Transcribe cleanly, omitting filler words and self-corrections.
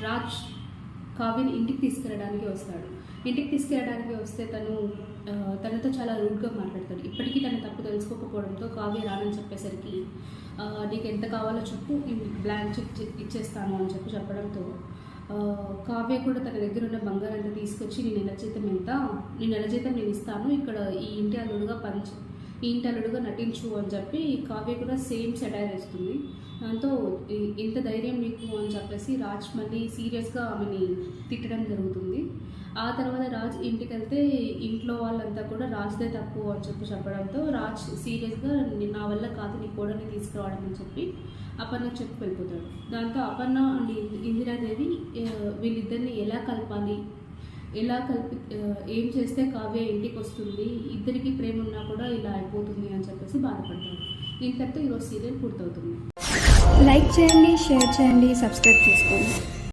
రాజ్ కావ్యని ఇంటికి తీసుకెళ్ళడానికి వస్తాడు. ఇంటికి తీసుకెళ్ళడానికి వస్తే తనతో చాలా రూడ్గా మాట్లాడతాడు. ఇప్పటికీ తన తప్పు తెలుసుకోకపోవడంతో కావ్య రానని చెప్పేసరికి నీకు ఎంత కావాలో చెప్పు, బ్లాంక్ చెక్ ఇచ్చేస్తాను అని చెప్పడంతో కావ్య కూడా తన దగ్గర ఉన్న బంగారంతా తీసుకొచ్చి నీ నెల జీతం నేను ఇస్తాను, ఇక్కడ ఈ ఇంటి అల్లుడుగా నటించు అని చెప్పి కావ్య కూడా సేమ్ సెటైర్ వేస్తుంది. దాంతో ఇంత ధైర్యం నీకు అని చెప్పేసి రాజ్ మళ్ళీ సీరియస్గా ఆమెని తిట్టడం జరుగుతుంది. ఆ తర్వాత రాజ్ ఇంటికి వెళ్తే ఇంట్లో వాళ్ళంతా కూడా రాజ్దే తప్పు అని చెప్పడంతో రాజ్ సీరియస్గా నా వల్ల కాదు నీ కోడని తీసుకురావడం అని చెప్పి అపర్ణకు చెప్పి వెళ్ళిపోతాడు. దాంతో అపర్ణ అండ్ ఇందిరాదేవి వీళ్ళిద్దరిని ఎలా కలపాలి, ఏం చేస్తే కావ్య ఇంటికి వస్తుంది, ఇద్దరికి ప్రేమ ఉన్నా కూడా ఇలా అయిపోతుంది అని చెప్పేసి బాధపడతారు. ఇంతటితో ఈరోజు సీరియల్ పూర్తవుతుంది. లైక్ చేయండి, షేర్ చేయండి, సబ్స్క్రైబ్ చేసుకోండి.